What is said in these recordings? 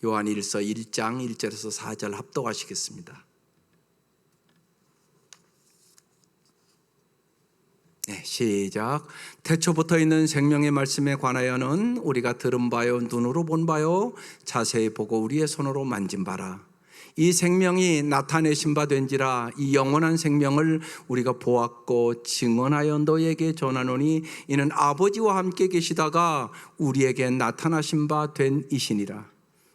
요한일서 1장 1절에서 4절 합독하시겠습니다. 네, 시작. 태초부터 있는 생명의 말씀에 관하여는 우리가 들은 바요 눈으로 본 바요 자세히 보고 우리의 손으로 만진 바라. 이 생명이 나타내신 바 된지라. 이 영원한 생명을 우리가 보았고 증언하여 너에게 전하노니 이는 아버지와 함께 계시다가 우리에게 나타나신 바 된 이시니라.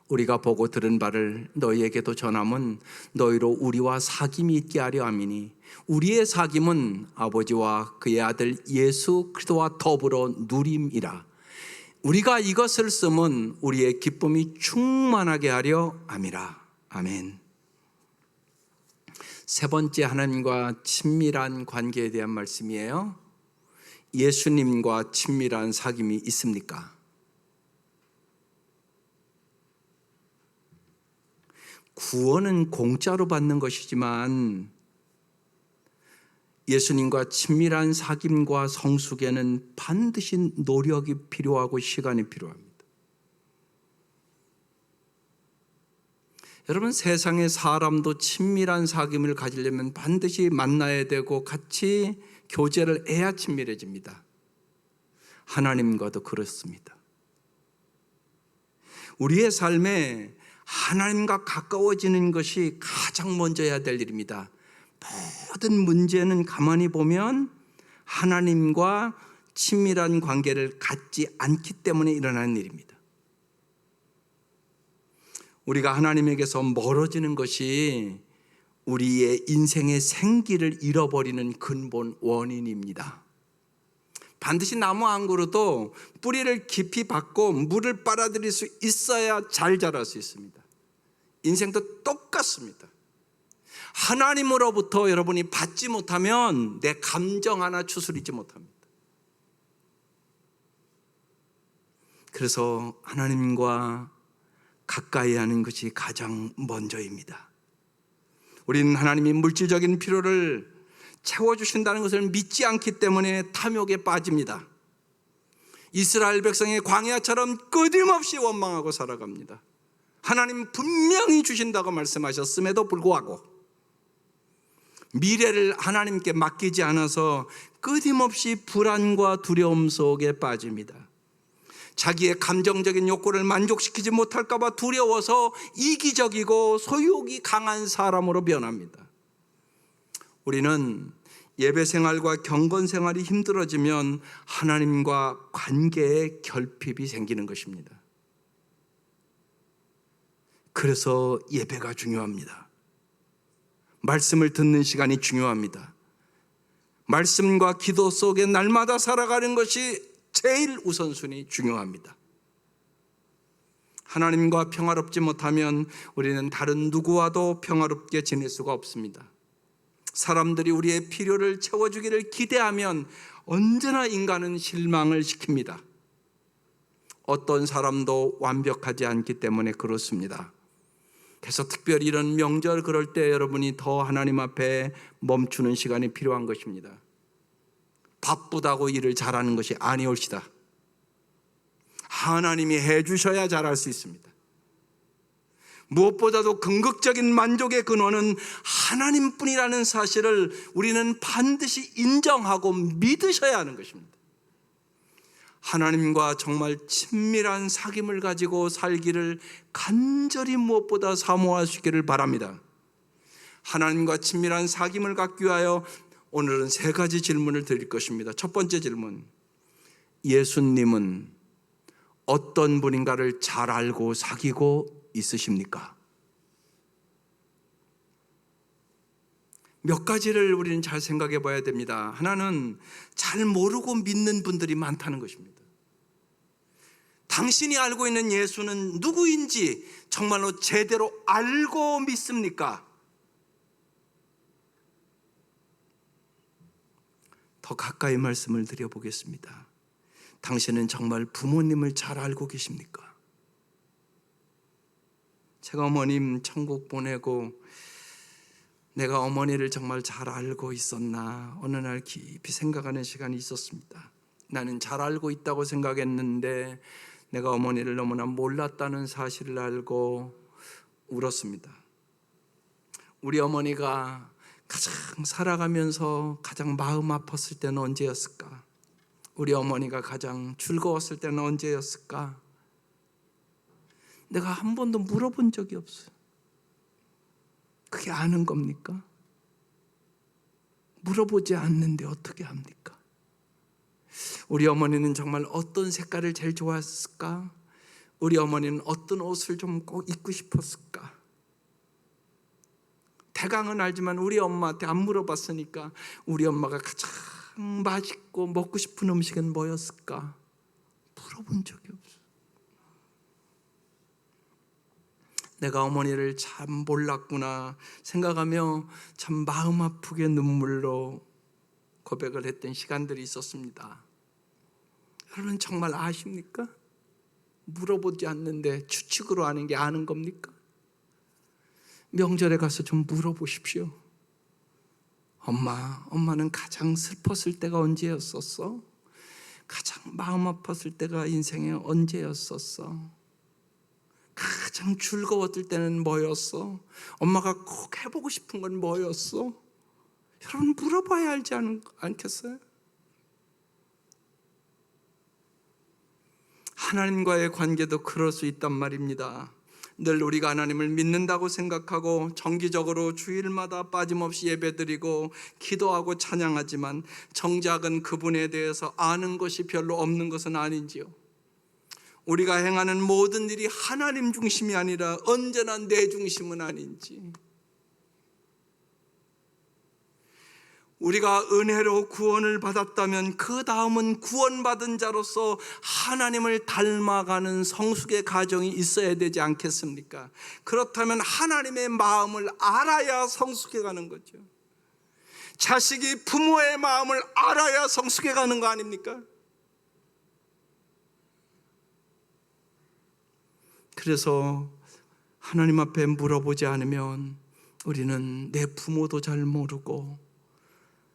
우리가 보고 들은 바를 너희에게도 전함은 너희로 우리와 사귐이 있게 하려 함이니 우리의 사귐은 아버지와 그의 아들 예수 그리스도와 더불어 누림이라. 우리가 이것을 쓰면 우리의 기쁨이 충만하게 하려 함이라. 아멘. 세 번째, 하나님과 친밀한 관계에 대한 말씀이에요. 예수님과 친밀한 사귐이 있습니까? 구원은 공짜로 받는 것이지만 예수님과 친밀한 사귐과 성숙에는 반드시 노력이 필요하고 시간이 필요합니다. 여러분, 세상의 사람도 친밀한 사귐을 가지려면 반드시 만나야 되고 같이 교제를 해야 친밀해집니다. 하나님과도 그렇습니다. 우리의 삶에 하나님과 가까워지는 것이 가장 먼저 해야 될 일입니다. 모든 문제는 가만히 보면 하나님과 친밀한 관계를 갖지 않기 때문에 일어나는 일입니다. 우리가 하나님에게서 멀어지는 것이 우리의 인생의 생기를 잃어버리는 근본 원인입니다. 반드시 나무 한 그루도 뿌리를 깊이 받고 물을 빨아들일 수 있어야 잘 자랄 수 있습니다. 인생도 똑같습니다. 하나님으로부터 여러분이 받지 못하면 내 감정 하나 추스리지 못합니다. 그래서 하나님과 가까이 하는 것이 가장 먼저입니다. 우리는 하나님이 물질적인 필요를 채워주신다는 것을 믿지 않기 때문에 탐욕에 빠집니다. 이스라엘 백성의 광야처럼 끊임없이 원망하고 살아갑니다. 하나님 분명히 주신다고 말씀하셨음에도 불구하고 미래를 하나님께 맡기지 않아서 끊임없이 불안과 두려움 속에 빠집니다. 자기의 감정적인 욕구를 만족시키지 못할까 봐 두려워서 이기적이고 소욕이 강한 사람으로 변합니다. 우리는 예배 생활과 경건 생활이 힘들어지면 하나님과 관계에 결핍이 생기는 것입니다. 그래서 예배가 중요합니다. 말씀을 듣는 시간이 중요합니다. 말씀과 기도 속에 날마다 살아가는 것이 제일 우선순위 중요합니다. 하나님과 평화롭지 못하면 우리는 다른 누구와도 평화롭게 지낼 수가 없습니다. 사람들이 우리의 필요를 채워주기를 기대하면 언제나 인간은 실망을 시킵니다. 어떤 사람도 완벽하지 않기 때문에 그렇습니다. 그래서 특별히 이런 명절 그럴 때 여러분이 더 하나님 앞에 멈추는 시간이 필요한 것입니다. 바쁘다고 일을 잘하는 것이 아니올시다. 하나님이 해주셔야 잘할 수 있습니다. 무엇보다도 궁극적인 만족의 근원은 하나님뿐이라는 사실을 우리는 반드시 인정하고 믿으셔야 하는 것입니다. 하나님과 정말 친밀한 사귐을 가지고 살기를 간절히 무엇보다 사모하시기를 바랍니다. 하나님과 친밀한 사귐을 갖기 위하여 오늘은 세 가지 질문을 드릴 것입니다. 첫 번째 질문, 예수님은 어떤 분인가를 잘 알고 사귀고 있으십니까? 몇 가지를 우리는 잘 생각해 봐야 됩니다. 하나는 잘 모르고 믿는 분들이 많다는 것입니다. 당신이 알고 있는 예수는 누구인지 정말로 제대로 알고 믿습니까? 더 가까이 말씀을 드려보겠습니다. 당신은 정말 부모님을 잘 알고 계십니까? 제가 어머님 천국 보내고 내가 어머니를 정말 잘 알고 있었나 어느 날 깊이 생각하는 시간이 있었습니다. 나는 잘 알고 있다고 생각했는데 내가 어머니를 너무나 몰랐다는 사실을 알고 울었습니다. 우리 어머니가 가장 살아가면서 가장 마음 아팠을 때는 언제였을까? 우리 어머니가 가장 즐거웠을 때는 언제였을까? 내가 한 번도 물어본 적이 없어요. 그게 아는 겁니까? 물어보지 않는데 어떻게 합니까? 우리 어머니는 정말 어떤 색깔을 제일 좋아했을까? 우리 어머니는 어떤 옷을 좀 꼭 입고 싶었을까? 대강은 알지만 우리 엄마한테 안 물어봤으니까 우리 엄마가 가장 맛있고 먹고 싶은 음식은 뭐였을까? 물어본 적이 없어요. 내가 어머니를 참 몰랐구나 생각하며 참 마음 아프게 눈물로 고백을 했던 시간들이 있었습니다. 여러분 정말 아십니까? 물어보지 않는데 추측으로 아는 게 아는 겁니까? 명절에 가서 좀 물어보십시오. 엄마는 가장 슬펐을 때가 언제였었어? 가장 마음 아팠을 때가 인생에 언제였었어? 가장 즐거웠을 때는 뭐였어? 엄마가 꼭 해보고 싶은 건 뭐였어? 여러분 물어봐야 알지 않겠어요? 하나님과의 관계도 그럴 수 있단 말입니다. 늘 우리가 하나님을 믿는다고 생각하고 정기적으로 주일마다 빠짐없이 예배드리고 기도하고 찬양하지만 정작은 그분에 대해서 아는 것이 별로 없는 것은 아닌지요? 우리가 행하는 모든 일이 하나님 중심이 아니라 언제나 내 중심은 아닌지, 우리가 은혜로 구원을 받았다면 그 다음은 구원받은 자로서 하나님을 닮아가는 성숙의 가정이 있어야 되지 않겠습니까? 그렇다면 하나님의 마음을 알아야 성숙해가는 거죠. 자식이 부모의 마음을 알아야 성숙해가는 거 아닙니까? 그래서 하나님 앞에 물어보지 않으면 우리는 내 부모도 잘 모르고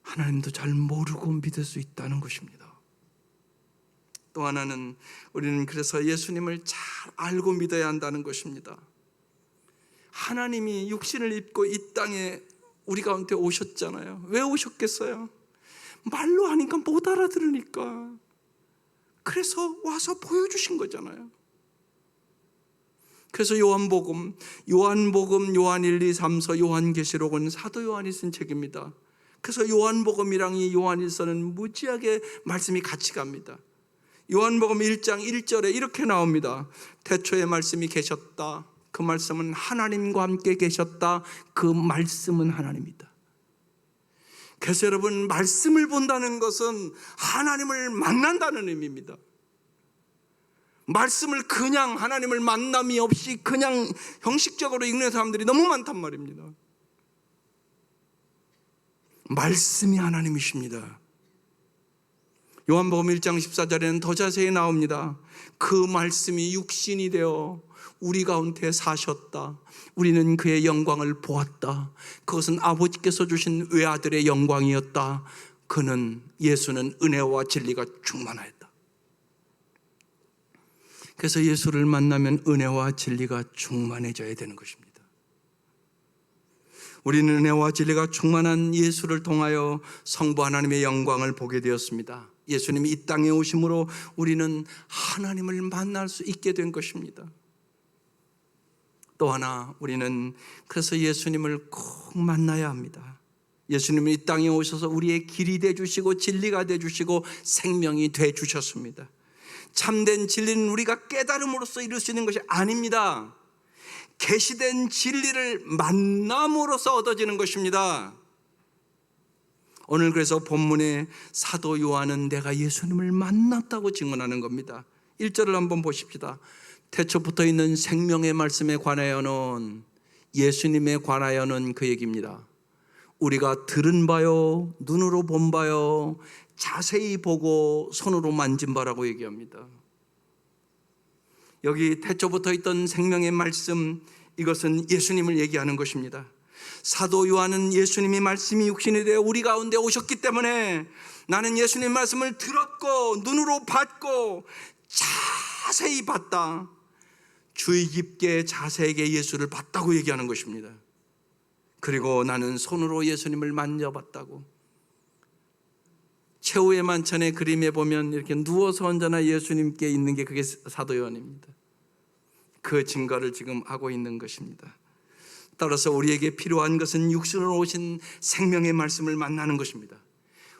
하나님도 잘 모르고 믿을 수 있다는 것입니다. 또 하나는 우리는 그래서 예수님을 잘 알고 믿어야 한다는 것입니다. 하나님이 육신을 입고 이 땅에 우리 가운데 오셨잖아요. 왜 오셨겠어요? 말로 하니까 못 알아들으니까. 그래서 와서 보여주신 거잖아요. 그래서 요한복음, 요한 1, 2, 3서, 요한계시록은 사도 요한이 쓴 책입니다. 그래서 요한복음이랑 이 요한일서는 무지하게 말씀이 같이 갑니다. 요한복음 1장 1절에 이렇게 나옵니다. 태초에 말씀이 계셨다. 그 말씀은 하나님과 함께 계셨다. 그 말씀은 하나님이다. 그래서 여러분, 말씀을 본다는 것은 하나님을 만난다는 의미입니다. 말씀을 그냥 하나님을 만남이 없이 그냥 형식적으로 읽는 사람들이 너무 많단 말입니다. 말씀이 하나님이십니다. 요한복음 1장 14절에는 더 자세히 나옵니다. 그 말씀이 육신이 되어 우리 가운데 사셨다. 우리는 그의 영광을 보았다. 그것은 아버지께서 주신 외아들의 영광이었다. 예수는 은혜와 진리가 충만하였다. 그래서 예수를 만나면 은혜와 진리가 충만해져야 되는 것입니다. 우리는 은혜와 진리가 충만한 예수를 통하여 성부 하나님의 영광을 보게 되었습니다. 예수님이 이 땅에 오심으로 우리는 하나님을 만날 수 있게 된 것입니다. 또 하나, 우리는 그래서 예수님을 꼭 만나야 합니다. 예수님이 이 땅에 오셔서 우리의 길이 되어주시고 진리가 되어주시고 생명이 되어주셨습니다. 참된 진리는 우리가 깨달음으로써 이룰 수 있는 것이 아닙니다. 계시된 진리를 만남으로써 얻어지는 것입니다. 오늘 그래서 본문에 사도 요한은 내가 예수님을 만났다고 증언하는 겁니다. 1절을 한번 보십시다. 태초부터 있는 생명의 말씀에 관하여는, 예수님에 관하여는 그 얘기입니다. 우리가 들은 바요, 눈으로 본 바요, 자세히 보고 손으로 만진 바라고 얘기합니다. 여기 태초부터 있던 생명의 말씀, 이것은 예수님을 얘기하는 것입니다. 사도 요한은 예수님의 말씀이 육신이 되어 우리 가운데 오셨기 때문에 나는 예수님의 말씀을 들었고 눈으로 봤고 자세히 봤다. 주의 깊게 자세하게 예수를 봤다고 얘기하는 것입니다. 그리고 나는 손으로 예수님을 만져봤다고. 최후의 만찬의 그림에 보면 이렇게 누워서 언제나 예수님께 있는 게 그게 사도 요한입니다. 그 증거를 지금 하고 있는 것입니다. 따라서 우리에게 필요한 것은 육신으로 오신 생명의 말씀을 만나는 것입니다.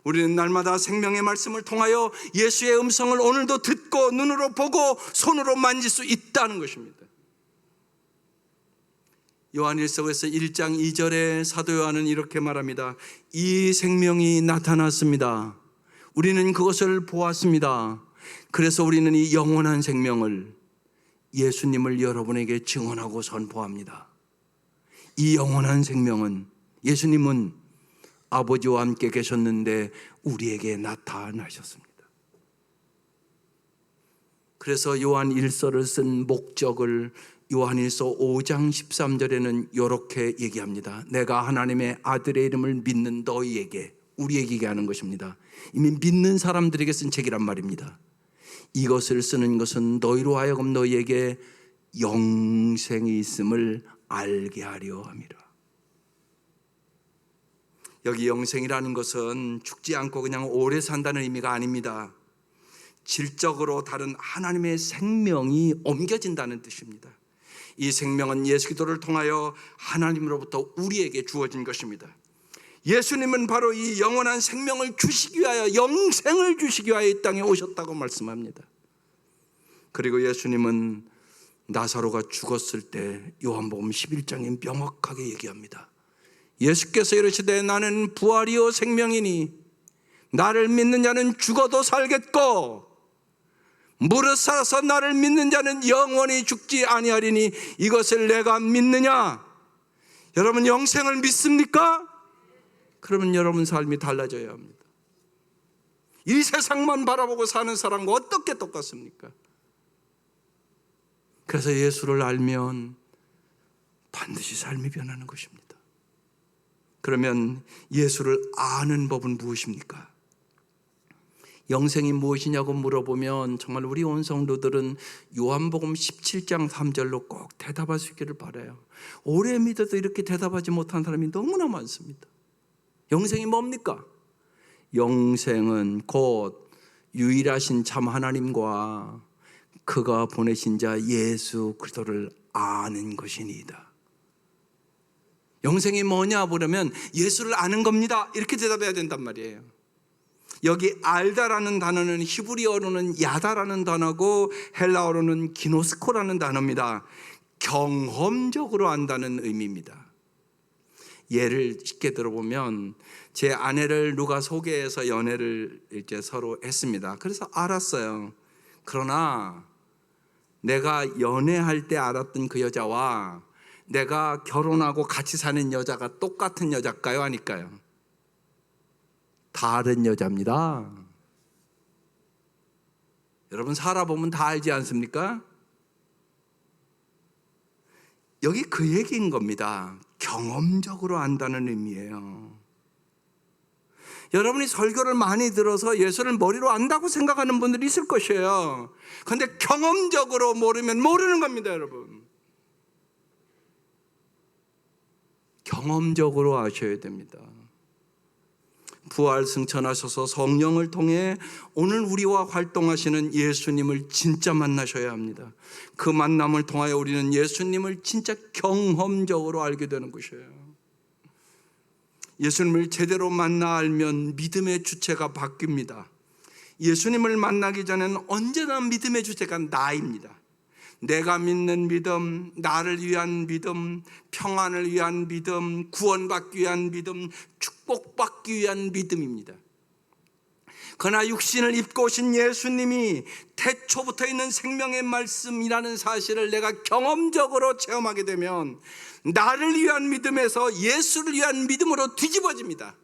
우리는 날마다 생명의 말씀을 통하여 예수의 음성을 오늘도 듣고 눈으로 보고 손으로 만질 수 있다는 것입니다. 요한일서에서 1장 2절에 사도 요한은 이렇게 말합니다. 이 생명이 나타났습니다. 우리는 그것을 보았습니다. 그래서 우리는 이 영원한 생명을, 예수님을 여러분에게 증언하고 선포합니다. 이 영원한 생명은, 예수님은 아버지와 함께 계셨는데 우리에게 나타나셨습니다. 그래서 요한 1서를 쓴 목적을 요한일서 5장 13절에는 이렇게 얘기합니다. 내가 하나님의 아들의 이름을 믿는 너희에게, 우리에게 얘기하는 것입니다. 이미 믿는 사람들에게 쓴 책이란 말입니다. 이것을 쓰는 것은 너희로 하여금 너희에게 영생이 있음을 알게 하려 함이라. 여기 영생이라는 것은 죽지 않고 그냥 오래 산다는 의미가 아닙니다. 질적으로 다른 하나님의 생명이 옮겨진다는 뜻입니다. 이 생명은 예수 그리스도를 통하여 하나님으로부터 우리에게 주어진 것입니다. 예수님은 바로 이 영원한 생명을 주시기 위하여, 영생을 주시기 위하여 이 땅에 오셨다고 말씀합니다. 그리고 예수님은 나사로가 죽었을 때 요한복음 11장에 명확하게 얘기합니다. 예수께서 이르시되 나는 부활이요 생명이니 나를 믿는 자는 죽어도 살겠고 무릇 살아서 나를 믿는 자는 영원히 죽지 아니하리니 이것을 내가 믿느냐? 여러분 영생을 믿습니까? 그러면 여러분 삶이 달라져야 합니다. 이 세상만 바라보고 사는 사람과 어떻게 똑같습니까? 그래서 예수를 알면 반드시 삶이 변하는 것입니다. 그러면 예수를 아는 법은 무엇입니까? 영생이 무엇이냐고 물어보면 정말 우리 온 성도들은 요한복음 17장 3절로 꼭 대답할 수 있기를 바라요. 오래 믿어도 이렇게 대답하지 못한 사람이 너무나 많습니다. 영생이 뭡니까? 영생은 곧 유일하신 참 하나님과 그가 보내신 자 예수 그리스도를 아는 것이니이다. 영생이 뭐냐 보려면 예수를 아는 겁니다. 이렇게 대답해야 된단 말이에요. 여기 알다라는 단어는 히브리어로는 야다라는 단어고 헬라어로는 기노스코라는 단어입니다. 경험적으로 안다는 의미입니다. 예를 쉽게 들어보면 제 아내를 누가 소개해서 연애를 이제 서로 했습니다. 그래서 알았어요. 그러나 내가 연애할 때 알았던 그 여자와 내가 결혼하고 같이 사는 여자가 똑같은 여자일까요? 아닐까요? 다른 여자입니다. 여러분 살아보면 다 알지 않습니까? 여기 그 얘기인 겁니다. 경험적으로 안다는 의미예요. 여러분이 설교를 많이 들어서 예수를 머리로 안다고 생각하는 분들이 있을 것이에요. 그런데 경험적으로 모르면 모르는 겁니다, 여러분. 경험적으로 아셔야 됩니다. 부활 승천하셔서 성령을 통해 오늘 우리와 활동하시는 예수님을 진짜 만나셔야 합니다. 그 만남을 통하여 우리는 예수님을 진짜 경험적으로 알게 되는 것이에요. 예수님을 제대로 만나 알면 믿음의 주체가 바뀝니다. 예수님을 만나기 전에는 언제나 믿음의 주체가 나입니다. 내가 믿는 믿음, 나를 위한 믿음, 평안을 위한 믿음, 구원받기 위한 믿음, 축복받기 위한 믿음입니다. 그러나 육신을 입고 오신 예수님이 태초부터 있는 생명의 말씀이라는 사실을 내가 경험적으로 체험하게 되면 나를 위한 믿음에서 예수를 위한 믿음으로 뒤집어집니다.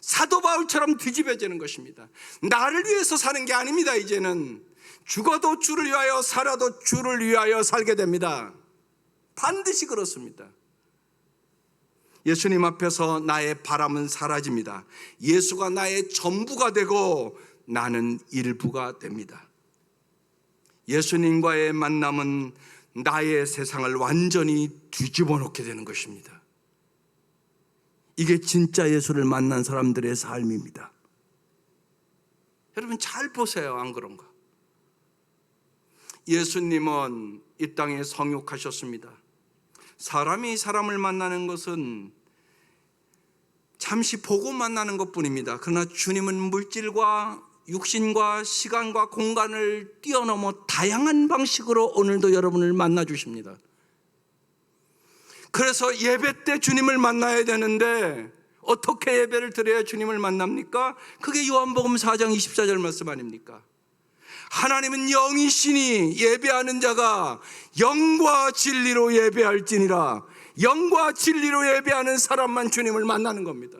사도 바울처럼 뒤집어지는 것입니다. 나를 위해서 사는 게 아닙니다. 이제는 죽어도 주를 위하여 살아도 주를 위하여 살게 됩니다. 반드시 그렇습니다. 예수님 앞에서 나의 바람은 사라집니다. 예수가 나의 전부가 되고 나는 일부가 됩니다. 예수님과의 만남은 나의 세상을 완전히 뒤집어 놓게 되는 것입니다. 이게 진짜 예수를 만난 사람들의 삶입니다. 여러분 잘 보세요. 안 그런가? 예수님은 이 땅에 성육하셨습니다. 사람이 사람을 만나는 것은 잠시 보고 만나는 것뿐입니다. 그러나 주님은 물질과 육신과 시간과 공간을 뛰어넘어 다양한 방식으로 오늘도 여러분을 만나 주십니다. 그래서 예배 때 주님을 만나야 되는데 어떻게 예배를 드려야 주님을 만납니까? 그게 요한복음 4장 24절 말씀 아닙니까? 하나님은 영이시니 예배하는 자가 영과 진리로 예배할지니라. 영과 진리로 예배하는 사람만 주님을 만나는 겁니다.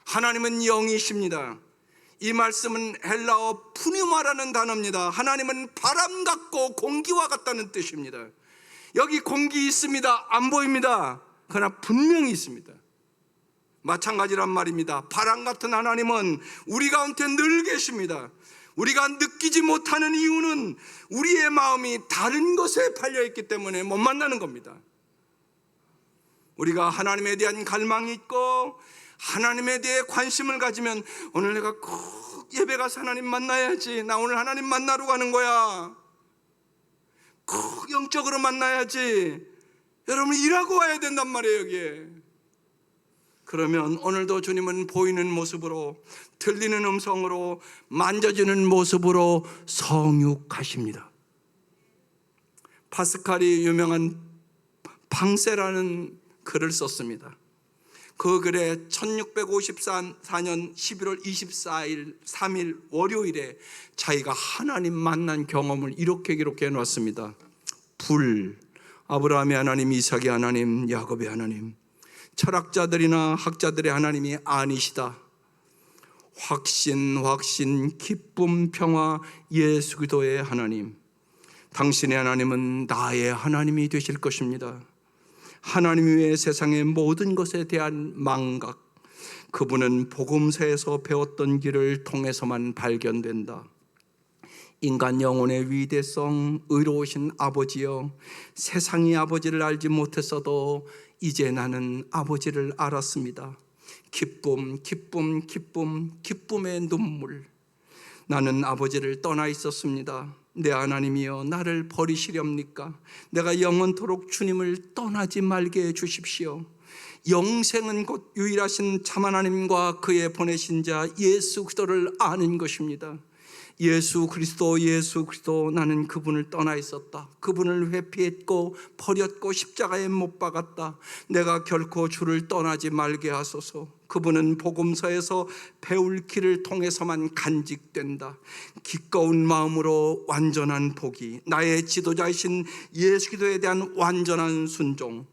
하나님은 영이십니다. 이 말씀은 헬라어 푸뉴마라는 단어입니다. 하나님은 바람 같고 공기와 같다는 뜻입니다. 여기 공기 있습니다. 안 보입니다. 그러나 분명히 있습니다. 마찬가지란 말입니다. 바람 같은 하나님은 우리 가운데 늘 계십니다. 우리가 느끼지 못하는 이유는 우리의 마음이 다른 것에 팔려있기 때문에 못 만나는 겁니다. 우리가 하나님에 대한 갈망이 있고 하나님에 대해 관심을 가지면 오늘 내가 꼭 예배 가서 하나님 만나야지, 나 오늘 하나님 만나러 가는 거야, 꼭 영적으로 만나야지, 여러분 일하고 와야 된단 말이에요. 여기에 그러면 오늘도 주님은 보이는 모습으로, 들리는 음성으로, 만져지는 모습으로 성육하십니다. 파스칼이 유명한 방세라는 글을 썼습니다. 그 글에 1654년 11월 24일 3일 월요일에 자기가 하나님 만난 경험을 이렇게 기록해 놨습니다. 불, 아브라함의 하나님, 이삭의 하나님, 야곱의 하나님, 철학자들이나 학자들의 하나님이 아니시다. 확신, 기쁨, 평화, 예수 그리스도의 하나님, 당신의 하나님은 나의 하나님이 되실 것입니다. 하나님 외에 세상의 모든 것에 대한 망각, 그분은 복음서에서 배웠던 길을 통해서만 발견된다. 인간 영혼의 위대성, 의로우신 아버지여, 세상이 아버지를 알지 못했어도 이제 나는 아버지를 알았습니다. 기쁨의 눈물. 나는 아버지를 떠나 있었습니다. 내 하나님이여, 나를 버리시렵니까? 내가 영원토록 주님을 떠나지 말게 해주십시오. 영생은 곧 유일하신 참 하나님과 그의 보내신 자 예수 그리스도를 아는 것입니다. 예수 그리스도, 나는 그분을 떠나 있었다. 그분을 회피했고 버렸고 십자가에 못 박았다. 내가 결코 주를 떠나지 말게 하소서. 그분은 복음서에서 배울 길을 통해서만 간직된다. 기꺼운 마음으로 완전한 복이, 나의 지도자이신 예수 그리스도에 대한 완전한 순종,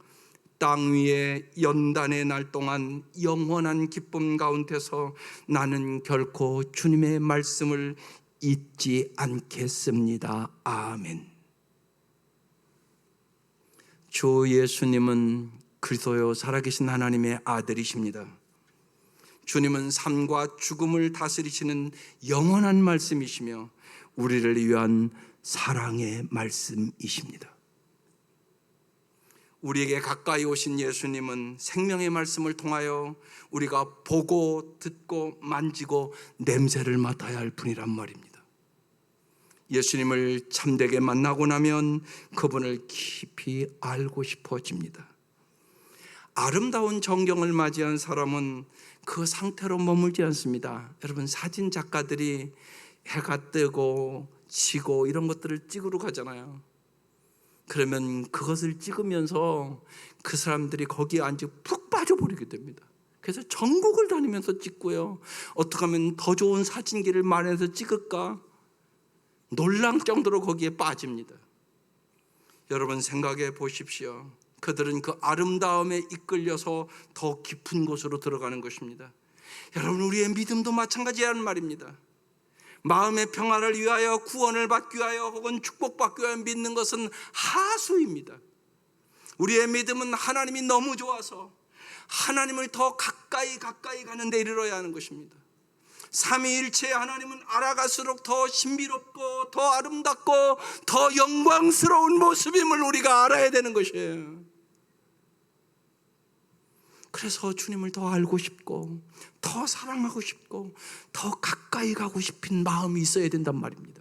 땅 위에 연단의 날 동안 영원한 기쁨 가운데서 나는 결코 주님의 말씀을 잊지 않겠습니다. 아멘. 주 예수님은 그리스도요 살아계신 하나님의 아들이십니다. 주님은 삶과 죽음을 다스리시는 영원한 말씀이시며 우리를 위한 사랑의 말씀이십니다. 우리에게 가까이 오신 예수님은 생명의 말씀을 통하여 우리가 보고 듣고 만지고 냄새를 맡아야 할 분이란 말입니다. 예수님을 참되게 만나고 나면 그분을 깊이 알고 싶어집니다. 아름다운 정경을 맞이한 사람은 그 상태로 머물지 않습니다. 여러분, 사진 작가들이 해가 뜨고 지고 이런 것들을 찍으러 가잖아요. 그러면 그것을 찍으면서 그 사람들이 거기에 앉아 푹 빠져버리게 됩니다. 그래서 전국을 다니면서 찍고요, 어떻게 하면 더 좋은 사진기를 마련해서 찍을까 놀랄 정도로 거기에 빠집니다. 여러분 생각해 보십시오. 그들은 그 아름다움에 이끌려서 더 깊은 곳으로 들어가는 것입니다. 여러분, 우리의 믿음도 마찬가지라는 말입니다. 마음의 평화를 위하여, 구원을 받기 위하여, 혹은 축복받기 위하여 믿는 것은 하수입니다. 우리의 믿음은 하나님이 너무 좋아서 하나님을 더 가까이 가는 데 이르러야 하는 것입니다. 삼위일체의 하나님은 알아갈수록 더 신비롭고 더 아름답고 더 영광스러운 모습임을 우리가 알아야 되는 것이에요. 그래서 주님을 더 알고 싶고 더 사랑하고 싶고 더 가까이 가고 싶은 마음이 있어야 된단 말입니다.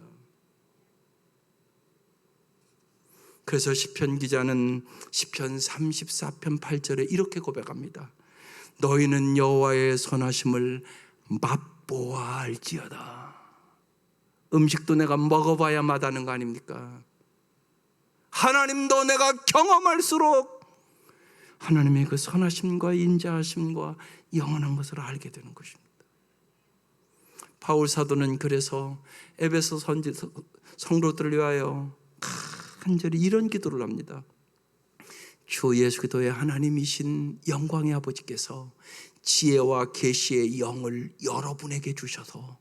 그래서 시편 기자는 시편 34편 8절에 이렇게 고백합니다. 너희는 여호와의 선하심을 맛보아 알지어다. 음식도 내가 먹어봐야 맛하는 거 아닙니까? 하나님도 내가 경험할수록 하나님의 그 선하심과 인자하심과 영원한 것을 알게 되는 것입니다. 바울 사도는 그래서 에베소 성도들을 위하여 간절히 이런 기도를 합니다. 주 예수 그리스도의 하나님이신 영광의 아버지께서 지혜와 계시의 영을 여러분에게 주셔서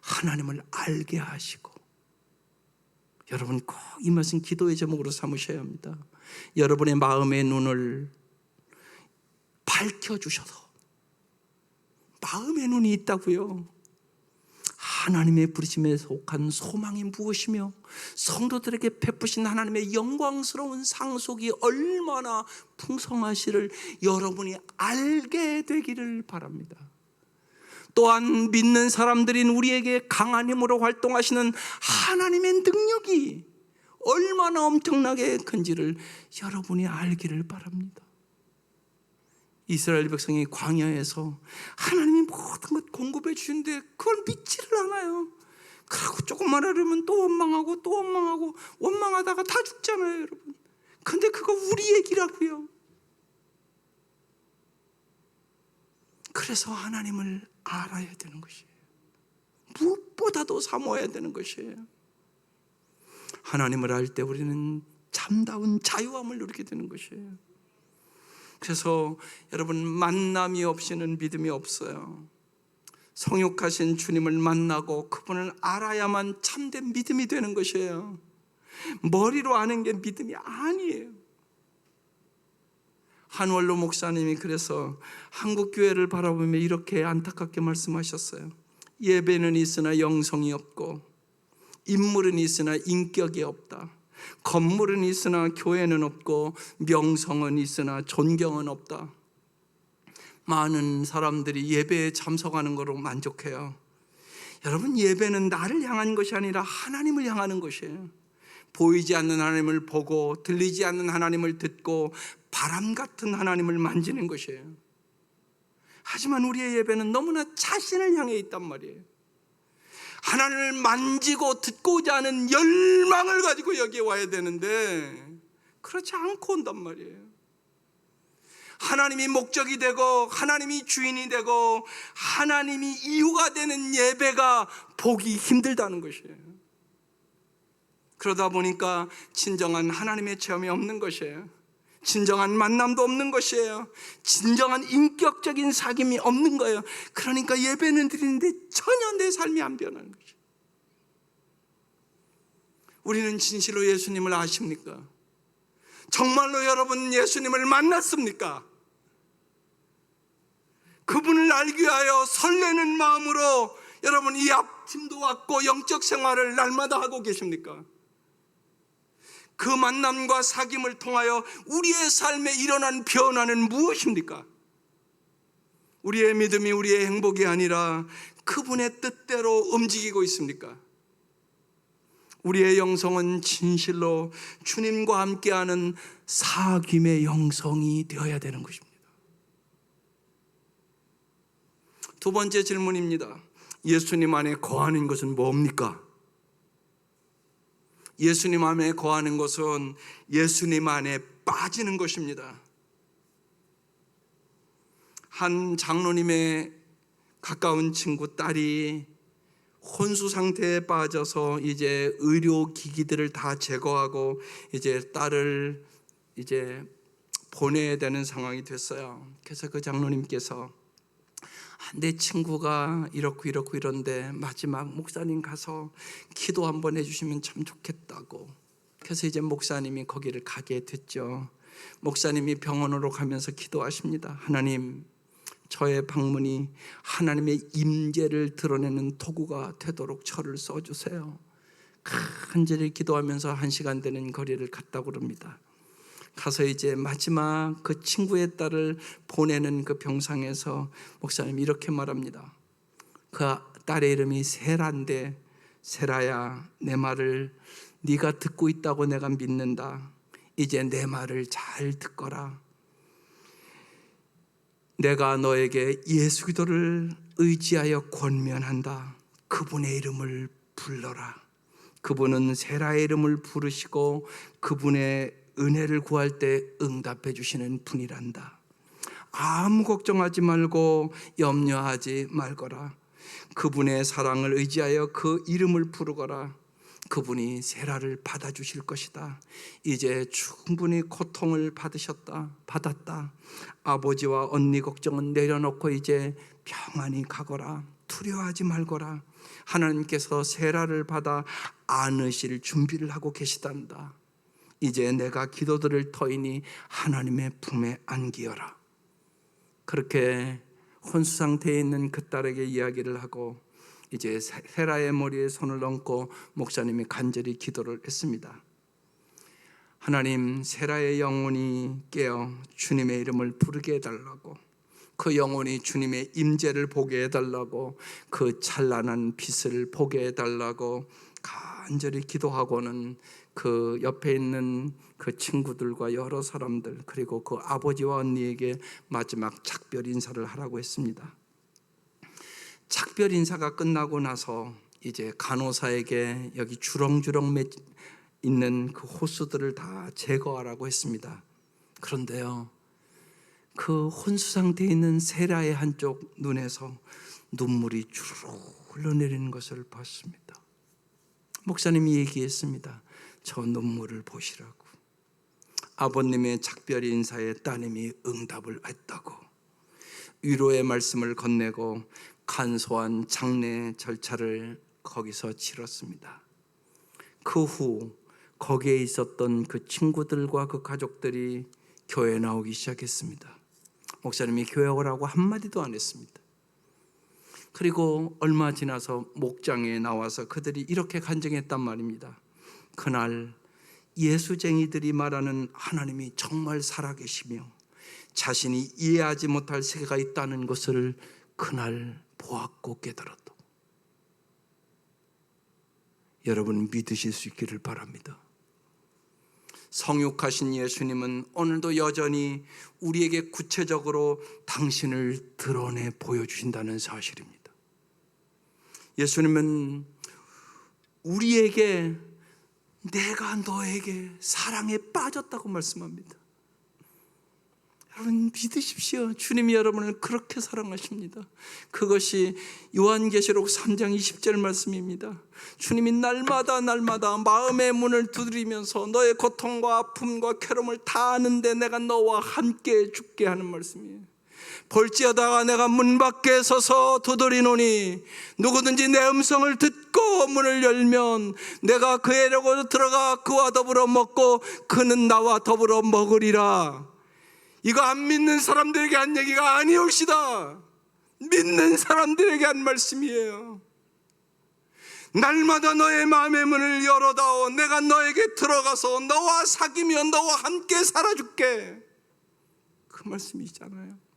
하나님을 알게 하시고, 여러분 꼭 이 말씀 기도의 제목으로 삼으셔야 합니다. 여러분의 마음의 눈을 밝혀주셔서, 마음의 눈이 있다고요. 하나님의 부르심에 속한 소망이 무엇이며 성도들에게 베푸신 하나님의 영광스러운 상속이 얼마나 풍성하시를 여러분이 알게 되기를 바랍니다. 또한 믿는 사람들인 우리에게 강한 힘으로 활동하시는 하나님의 능력이 얼마나 엄청나게 큰지를 여러분이 알기를 바랍니다. 이스라엘 백성이 광야에서 하나님이 모든 것 공급해 주시는데 그걸 믿지를 않아요. 그러고 조금만 하려면 또 원망하고 또 원망하고 원망하다가 다 죽잖아요, 여러분. 근데 그거 우리 얘기라고요. 그래서 하나님을 알아야 되는 것이에요. 무엇보다도 사모해야 되는 것이에요. 하나님을 알 때 우리는 참다운 자유함을 누리게 되는 것이에요. 그래서 여러분, 만남이 없이는 믿음이 없어요. 성육하신 주님을 만나고 그분을 알아야만 참된 믿음이 되는 것이에요. 머리로 아는 게 믿음이 아니에요. 한월로 목사님이 그래서 한국 교회를 바라보며 이렇게 안타깝게 말씀하셨어요. 예배는 있으나 영성이 없고, 인물은 있으나 인격이 없다. 건물은 있으나 교회는 없고, 명성은 있으나 존경은 없다. 많은 사람들이 예배에 참석하는 것으로 만족해요. 여러분, 예배는 나를 향한 것이 아니라 하나님을 향하는 것이에요. 보이지 않는 하나님을 보고 들리지 않는 하나님을 듣고 바람 같은 하나님을 만지는 것이에요. 하지만 우리의 예배는 너무나 자신을 향해 있단 말이에요. 하나님을 만지고 듣고자 하는 열망을 가지고 여기에 와야 되는데 그렇지 않고 온단 말이에요. 하나님이 목적이 되고 하나님이 주인이 되고 하나님이 이유가 되는 예배가 보기 힘들다는 것이에요. 그러다 보니까 진정한 하나님의 체험이 없는 것이에요. 진정한 만남도 없는 것이에요. 진정한 인격적인 사귐이 없는 거예요. 그러니까 예배는 드리는데 전혀 내 삶이 안 변하는 거죠. 우리는 진실로 예수님을 아십니까? 정말로 여러분 예수님을 만났습니까? 그분을 알기 위하여 설레는 마음으로 여러분 이 아침도 왔고 영적 생활을 날마다 하고 계십니까? 그 만남과 사귐을 통하여 우리의 삶에 일어난 변화는 무엇입니까? 우리의 믿음이 우리의 행복이 아니라 그분의 뜻대로 움직이고 있습니까? 우리의 영성은 진실로 주님과 함께하는 사귐의 영성이 되어야 되는 것입니다. 두 번째 질문입니다. 예수님 안에 거하는 것은 뭡니까? 예수님 안에 거하는 것은 예수님 안에 빠지는 것입니다. 한 장로님의 가까운 친구 딸이 혼수 상태에 빠져서 이제 의료기기들을 다 제거하고 이제 딸을 이제 보내야 되는 상황이 됐어요. 그래서 그 장로님께서 내 친구가 이렇고 이런데 마지막 목사님 가서 기도 한번 해주시면 참 좋겠다고. 그래서 이제 목사님이 거기를 가게 됐죠. 목사님이 병원으로 가면서 기도하십니다. 하나님, 저의 방문이 하나님의 임재를 드러내는 도구가 되도록 저를 써주세요. 간절히 기도하면서 1시간 되는 거리를 갔다고 그럽니다. 가서 이제 마지막 그 친구의 딸을 보내는 그 병상에서 목사님이 이렇게 말합니다. 그 딸의 이름이 세라인데, 세라야, 내 말을 네가 듣고 있다고 내가 믿는다. 이제 내 말을 잘 듣거라. 내가 너에게 예수 그리스도를 의지하여 권면한다. 그분의 이름을 불러라. 그분은 세라의 이름을 부르시고 그분의 은혜를 구할 때 응답해 주시는 분이란다. 아무 걱정하지 말고 염려하지 말거라. 그분의 사랑을 의지하여 그 이름을 부르거라. 그분이 세라를 받아주실 것이다. 이제 충분히 고통을 받았다. 아버지와 언니 걱정은 내려놓고 이제 평안히 가거라. 두려워하지 말거라. 하나님께서 세라를 받아 안으실 준비를 하고 계시단다. 이제 내가 기도들을 터이니 하나님의 품에 안기어라. 그렇게 혼수 상태에 있는 그 딸에게 이야기를 하고 이제 세라의 머리에 손을 얹고 목사님이 간절히 기도를 했습니다. 하나님, 세라의 영혼이 깨어 주님의 이름을 부르게 해달라고, 그 영혼이 주님의 임재를 보게 해달라고, 그 찬란한 빛을 보게 해달라고 간절히 기도하고는 그 옆에 있는 그 친구들과 여러 사람들, 그리고 그 아버지와 언니에게 마지막 작별 인사를 하라고 했습니다. 작별 인사가 끝나고 나서 이제 간호사에게 여기 주렁주렁 있는 그 호수들을 다 제거하라고 했습니다. 그런데요, 그 혼수 상태에 있는 세라의 한쪽 눈에서 눈물이 주르륵 흘러내리는 것을 봤습니다. 목사님이 얘기했습니다. 저 눈물을 보시라고. 아버님의 작별 인사에 따님이 응답을 했다고. 위로의 말씀을 건네고 간소한 장례 절차를 거기서 치렀습니다. 그 후 거기에 있었던 그 친구들과 그 가족들이 교회에 나오기 시작했습니다. 목사님이 교회 오라고 한마디도 안 했습니다. 그리고 얼마 지나서 목장에 나와서 그들이 이렇게 간증했단 말입니다. 그날 예수쟁이들이 말하는 하나님이 정말 살아계시며 자신이 이해하지 못할 세계가 있다는 것을 그날 보았고 깨달았다. 여러분 믿으실 수 있기를 바랍니다. 성육하신 예수님은 오늘도 여전히 우리에게 구체적으로 당신을 드러내 보여주신다는 사실입니다. 예수님은 우리에게 내가 너에게 사랑에 빠졌다고 말씀합니다. 여러분 믿으십시오. 주님이 여러분을 그렇게 사랑하십니다. 그것이 요한계시록 3장 20절 말씀입니다. 주님이 날마다 마음의 문을 두드리면서 너의 고통과 아픔과 괴로움을 다 아는데 내가 너와 함께 죽게 하는 말씀이에요. 볼지어다가 내가 문 밖에 서서 두드리노니 누구든지 내 음성을 듣고 문을 열면 내가 그에게로 들어가 그와 더불어 먹고 그는 나와 더불어 먹으리라. 이거 안 믿는 사람들에게 한 얘기가 아니옵시다. 믿는 사람들에게 한 말씀이에요. 날마다 너의 마음의 문을 열어다오. 내가 너에게 들어가서 너와 사귀며 너와 함께 살아줄게. 그 말씀이잖아요.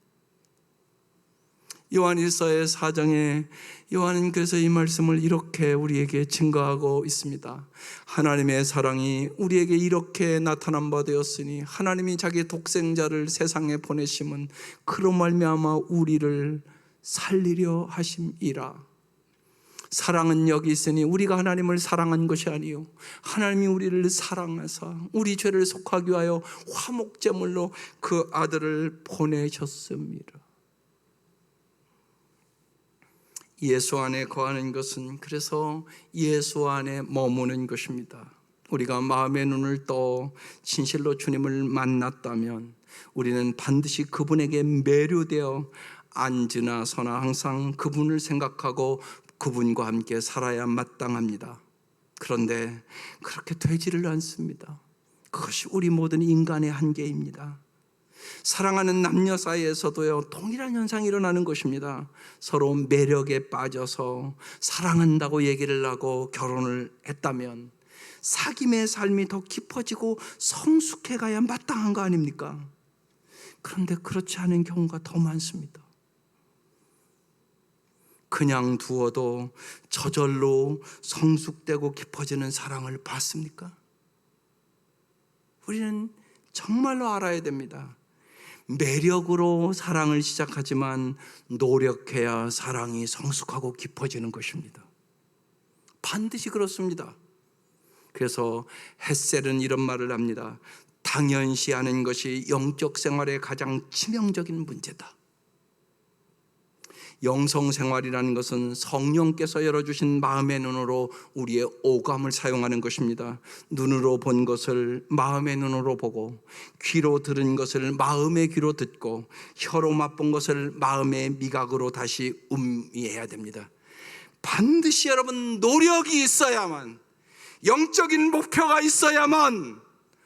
요한일서의 4장에 요한은 그래서 이 말씀을 이렇게 우리에게 증거하고 있습니다. 하나님의 사랑이 우리에게 이렇게 나타난 바 되었으니 하나님이 자기 독생자를 세상에 보내심은 그로 말미암아 우리를 살리려 하심이라. 사랑은 여기 있으니 우리가 하나님을 사랑한 것이 아니요 하나님이 우리를 사랑하사 우리 죄를 속하기 위하여 화목제물로 그 아들을 보내셨습니다. 예수 안에 거하는 것은 그래서 예수 안에 머무는 것입니다. 우리가 마음의 눈을 떠 진실로 주님을 만났다면 우리는 반드시 그분에게 매료되어 앉으나 서나 항상 그분을 생각하고 그분과 함께 살아야 마땅합니다. 그런데 그렇게 되지를 않습니다. 그것이 우리 모든 인간의 한계입니다. 사랑하는 남녀 사이에서도요, 동일한 현상이 일어나는 것입니다. 서로 매력에 빠져서 사랑한다고 얘기를 하고 결혼을 했다면 사귐의 삶이 더 깊어지고 성숙해 가야 마땅한 거 아닙니까? 그런데 그렇지 않은 경우가 더 많습니다. 그냥 두어도 저절로 성숙되고 깊어지는 사랑을 받습니까? 우리는 정말로 알아야 됩니다. 매력으로 사랑을 시작하지만 노력해야 사랑이 성숙하고 깊어지는 것입니다. 반드시 그렇습니다. 그래서 헷셀은 이런 말을 합니다. 당연시하는 것이 영적 생활의 가장 치명적인 문제다. 영성생활이라는 것은 성령께서 열어주신 마음의 눈으로 우리의 오감을 사용하는 것입니다. 눈으로 본 것을 마음의 눈으로 보고, 귀로 들은 것을 마음의 귀로 듣고, 혀로 맛본 것을 마음의 미각으로 다시 음미해야 됩니다. 반드시 여러분 노력이 있어야만, 영적인 목표가 있어야만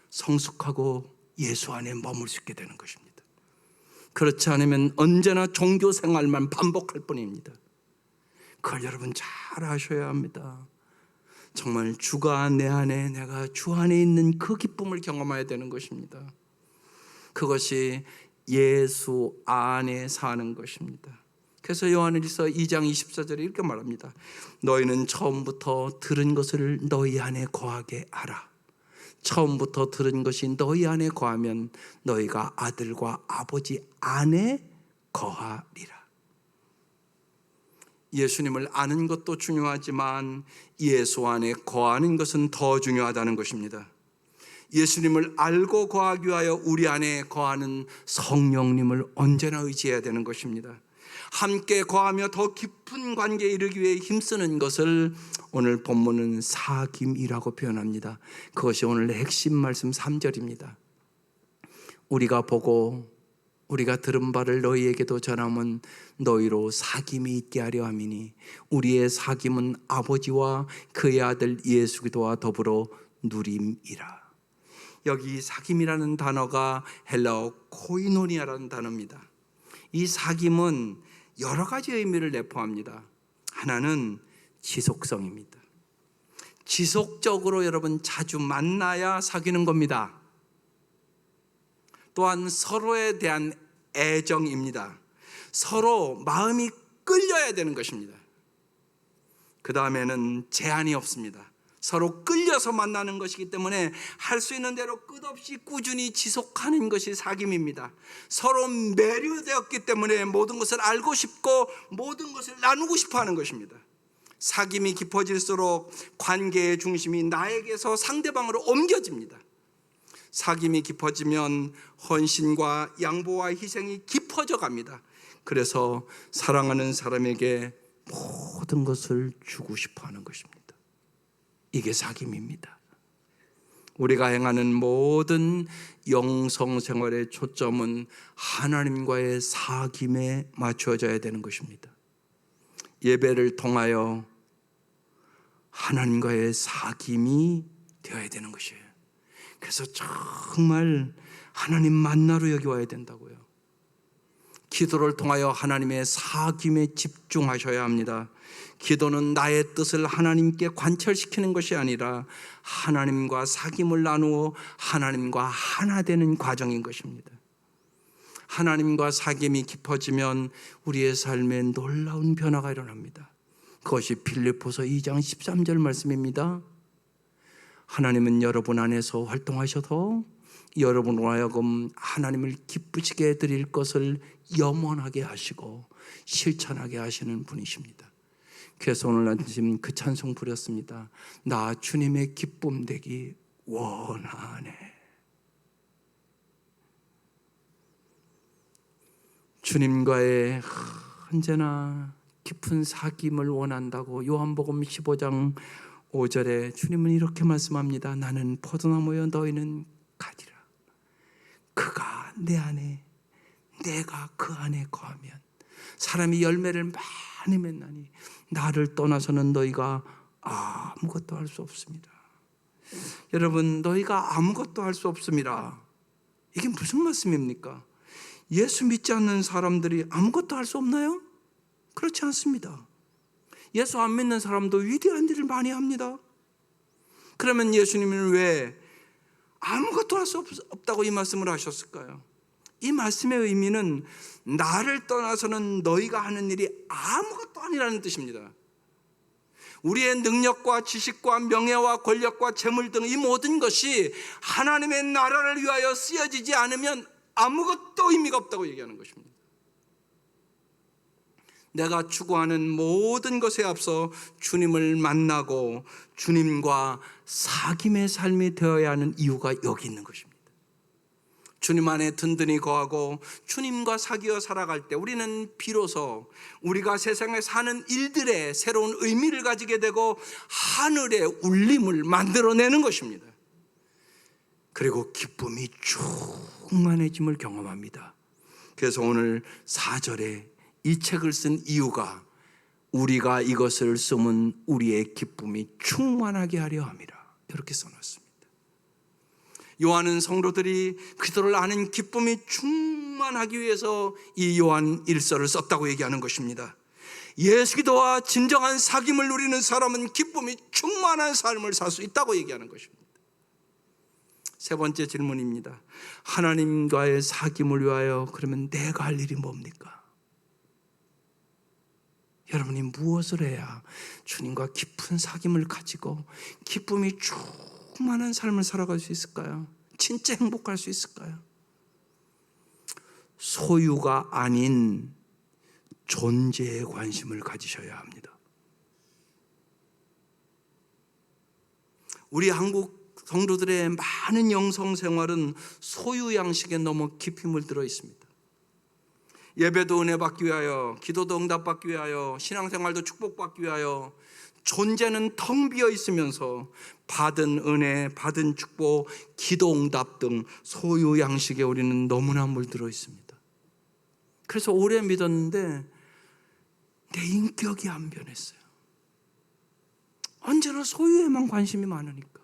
성숙하고 예수 안에 머물 수 있게 되는 것입니다. 그렇지 않으면 언제나 종교 생활만 반복할 뿐입니다. 그걸 여러분 잘 아셔야 합니다. 정말 주가 내 안에, 내가 주 안에 있는 그 기쁨을 경험해야 되는 것입니다. 그것이 예수 안에 사는 것입니다. 그래서 요한일서 2장 24절에 이렇게 말합니다. 너희는 처음부터 들은 것을 너희 안에 거하게 하라. 처음부터 들은 것이 너희 안에 거하면 너희가 아들과 아버지 안에 거하리라. 예수님을 아는 것도 중요하지만 예수 안에 거하는 것은 더 중요하다는 것입니다. 예수님을 알고 거하기 위하여 우리 안에 거하는 성령님을 언제나 의지해야 되는 것입니다. 함께 거하며 더 깊은 관계에 이르기 위해 힘쓰는 것을 오늘 본문은 사귐이라고 표현합니다. 그것이 오늘의 핵심 말씀 3절입니다. 우리가 보고 우리가 들은 바를 너희에게도 전하면 너희로 사귐이 있게 하려 함이니 우리의 사귐은 아버지와 그의 아들 예수 그리스도와 더불어 누림이라. 여기 사귐이라는 단어가 헬라어 코이노니아라는 단어입니다. 이 사귐은 여러 가지 의미를 내포합니다. 하나는 지속성입니다. 지속적으로 여러분 자주 만나야 사귀는 겁니다. 또한 서로에 대한 애정입니다. 서로 마음이 끌려야 되는 것입니다. 그 다음에는 제한이 없습니다. 서로 끌려서 만나는 것이기 때문에 할 수 있는 대로 끝없이 꾸준히 지속하는 것이 사귐입니다. 서로 매료되었기 때문에 모든 것을 알고 싶고 모든 것을 나누고 싶어 하는 것입니다. 사귐이 깊어질수록 관계의 중심이 나에게서 상대방으로 옮겨집니다. 사귐이 깊어지면 헌신과 양보와 희생이 깊어져 갑니다. 그래서 사랑하는 사람에게 모든 것을 주고 싶어 하는 것입니다. 이게 사귐입니다. 우리가 행하는 모든 영성생활의 초점은 하나님과의 사귐에 맞춰져야 되는 것입니다. 예배를 통하여 하나님과의 사귐이 되어야 되는 것이에요. 그래서 정말 하나님 만나러 여기 와야 된다고요. 기도를 통하여 하나님의 사귐에 집중하셔야 합니다. 기도는 나의 뜻을 하나님께 관철시키는 것이 아니라 하나님과 사귐을 나누어 하나님과 하나 되는 과정인 것입니다. 하나님과 사귐이 깊어지면 우리의 삶에 놀라운 변화가 일어납니다. 그것이 빌립보서 2장 13절 말씀입니다. 하나님은 여러분 안에서 활동하셔서 여러분으로 하여금 하나님을 기쁘시게 해드릴 것을 염원하게 하시고 실천하게 하시는 분이십니다. 그래서 오늘 아침 그 찬송 부렸습니다. 나 주님의 기쁨 되기 원하네. 주님과의 언제나 깊은 사귐을 원한다고 요한복음 15장 5절에 주님은 이렇게 말씀합니다. 나는 포도나무여 너희는 가지라. 그가 내 안에 내가 그 안에 거하면 사람이 열매를 많이 맺나니 나를 떠나서는 너희가 아무것도 할 수 없습니다. 여러분, 너희가 아무것도 할 수 없습니다. 이게 무슨 말씀입니까? 예수 믿지 않는 사람들이 아무것도 할 수 없나요? 그렇지 않습니다. 예수 안 믿는 사람도 위대한 일을 많이 합니다. 그러면 예수님은 왜 아무것도 할 수 없다고 이 말씀을 하셨을까요? 이 말씀의 의미는 나를 떠나서는 너희가 하는 일이 아무것도 아니라는 뜻입니다. 우리의 능력과 지식과 명예와 권력과 재물 등 이 모든 것이 하나님의 나라를 위하여 쓰여지지 않으면 아무것도 의미가 없다고 얘기하는 것입니다. 내가 추구하는 모든 것에 앞서 주님을 만나고 주님과 사귐의 삶이 되어야 하는 이유가 여기 있는 것입니다. 주님 안에 든든히 거하고 주님과 사귀어 살아갈 때 우리는 비로소 우리가 세상에 사는 일들에 새로운 의미를 가지게 되고 하늘의 울림을 만들어내는 것입니다. 그리고 기쁨이 충만해짐을 경험합니다. 그래서 오늘 4절에 이 책을 쓴 이유가 우리가 이것을 쓰면 우리의 기쁨이 충만하게 하려 함이라, 이렇게 써놨습니다. 요한은 성도들이 그리스도를 아는 기쁨이 충만하기 위해서 이 요한 1서를 썼다고 얘기하는 것입니다. 예수 그리스도와 진정한 사귐을 누리는 사람은 기쁨이 충만한 삶을 살 수 있다고 얘기하는 것입니다. 세 번째 질문입니다. 하나님과의 사귐을 위하여 그러면 내가 할 일이 뭡니까? 여러분이 무엇을 해야 주님과 깊은 사귐을 가지고 기쁨이 충만한 삶을 살아갈 수 있을까요? 진짜 행복할 수 있을까요? 소유가 아닌 존재에 관심을 가지셔야 합니다. 우리 한국 성도들의 많은 영성 생활은 소유 양식에 너무 깊이 물들어 있습니다. 예배도 은혜 받기 위하여, 기도도 응답 받기 위하여, 신앙생활도 축복받기 위하여 존재는 텅 비어 있으면서 받은 은혜, 받은 축복, 기도 응답 등 소유 양식에 우리는 너무나 물들어 있습니다. 그래서 오래 믿었는데 내 인격이 안 변했어요. 언제나 소유에만 관심이 많으니까.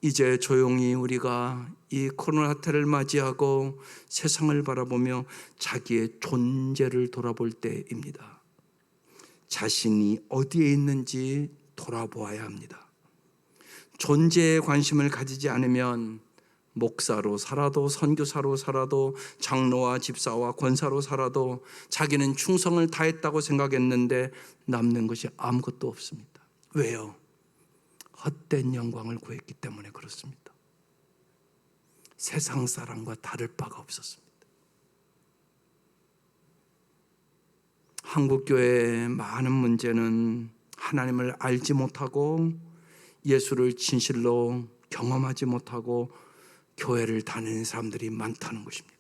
이제 조용히 우리가 이 코로나 때를 맞이하고 세상을 바라보며 자기의 존재를 돌아볼 때입니다. 자신이 어디에 있는지 돌아보아야 합니다. 존재에 관심을 가지지 않으면 목사로 살아도, 선교사로 살아도, 장로와 집사와 권사로 살아도 자기는 충성을 다했다고 생각했는데 남는 것이 아무것도 없습니다. 왜요? 헛된 영광을 구했기 때문에 그렇습니다. 세상 사람과 다를 바가 없었습니다. 한국교회의 많은 문제는 하나님을 알지 못하고 예수를 진실로 경험하지 못하고 교회를 다니는 사람들이 많다는 것입니다.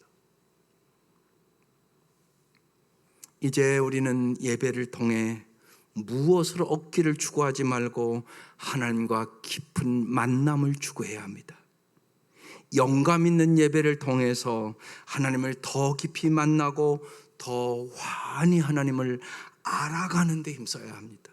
이제 우리는 예배를 통해 무엇을 얻기를 추구하지 말고 하나님과 깊은 만남을 추구해야 합니다. 영감 있는 예배를 통해서 하나님을 더 깊이 만나고 더 환히 하나님을 알아가는 데 힘써야 합니다.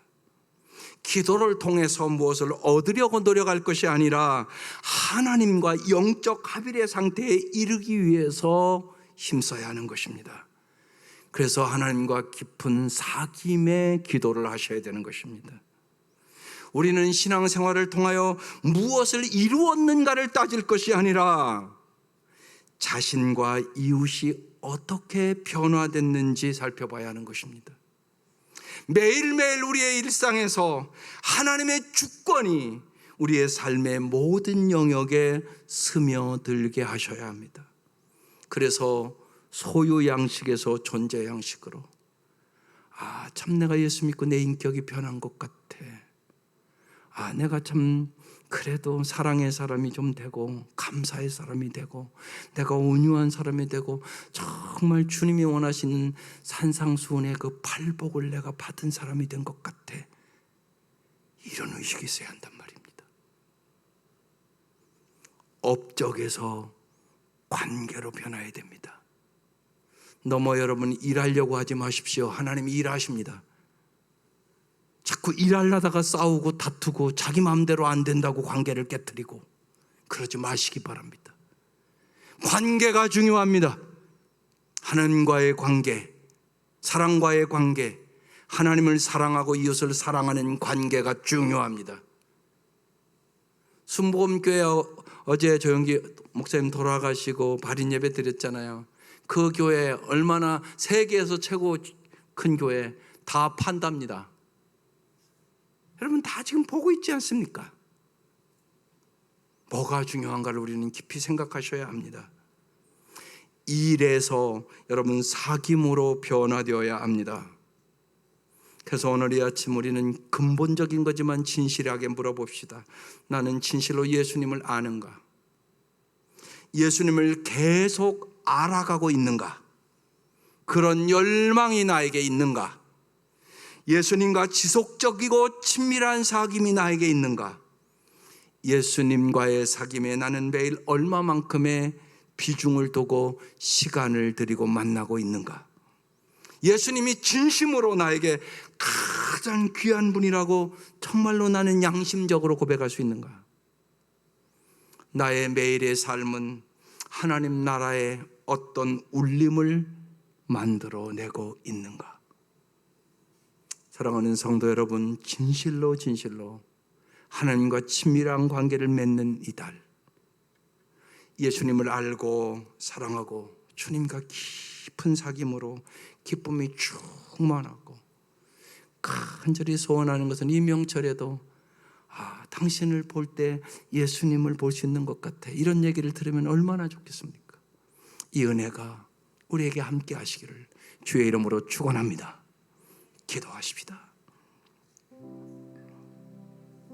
기도를 통해서 무엇을 얻으려고 노력할 것이 아니라 하나님과 영적 합일의 상태에 이르기 위해서 힘써야 하는 것입니다. 그래서 하나님과 깊은 사귐의 기도를 하셔야 되는 것입니다. 우리는 신앙생활을 통하여 무엇을 이루었는가를 따질 것이 아니라 자신과 이웃이 어떻게 변화됐는지 살펴봐야 하는 것입니다. 매일매일 우리의 일상에서 하나님의 주권이 우리의 삶의 모든 영역에 스며들게 하셔야 합니다. 그래서 소유 양식에서 존재 양식으로, 참 내가 예수 믿고 내 인격이 변한 것 같아. 내가 참 그래도 사랑의 사람이 좀 되고 감사의 사람이 되고 내가 온유한 사람이 되고 정말 주님이 원하시는 산상수훈의 그 팔복을 내가 받은 사람이 된 것 같아. 이런 의식이 있어야 한단 말입니다. 업적에서 관계로 변화해야 됩니다. 너무 여러분 일하려고 하지 마십시오. 하나님이 일하십니다. 자꾸 일하려다가 싸우고 다투고 자기 마음대로 안 된다고 관계를 깨뜨리고 그러지 마시기 바랍니다. 관계가 중요합니다. 하나님과의 관계, 사랑과의 관계, 하나님을 사랑하고 이웃을 사랑하는 관계가 중요합니다. 순복음교회 어제 조영기 목사님 돌아가시고 발인 예배 드렸잖아요. 그 교회 얼마나 세계에서 최고 큰 교회 다 판답니다. 여러분 다 지금 보고 있지 않습니까? 뭐가 중요한가를 우리는 깊이 생각하셔야 합니다. 일에서 여러분 사귐으로 변화되어야 합니다. 그래서 오늘 이 아침 우리는 근본적인 거지만 진실하게 물어봅시다. 나는 진실로 예수님을 아는가? 예수님을 계속 알아가고 있는가? 그런 열망이 나에게 있는가? 예수님과 지속적이고 친밀한 사귐이 나에게 있는가? 예수님과의 사귐에 나는 매일 얼마만큼의 비중을 두고 시간을 들이고 만나고 있는가? 예수님이 진심으로 나에게 가장 귀한 분이라고 정말로 나는 양심적으로 고백할 수 있는가? 나의 매일의 삶은 하나님 나라의 어떤 울림을 만들어내고 있는가? 사랑하는 성도 여러분, 진실로 하나님과 친밀한 관계를 맺는 이달, 예수님을 알고 사랑하고 주님과 깊은 사귐으로 기쁨이 충만하고 간절히 소원하는 것은 이 명철에도 당신을 볼 때 예수님을 볼 수 있는 것 같아, 이런 얘기를 들으면 얼마나 좋겠습니까? 이 은혜가 우리에게 함께 하시기를 주의 이름으로 축원합니다. 기도하십시다.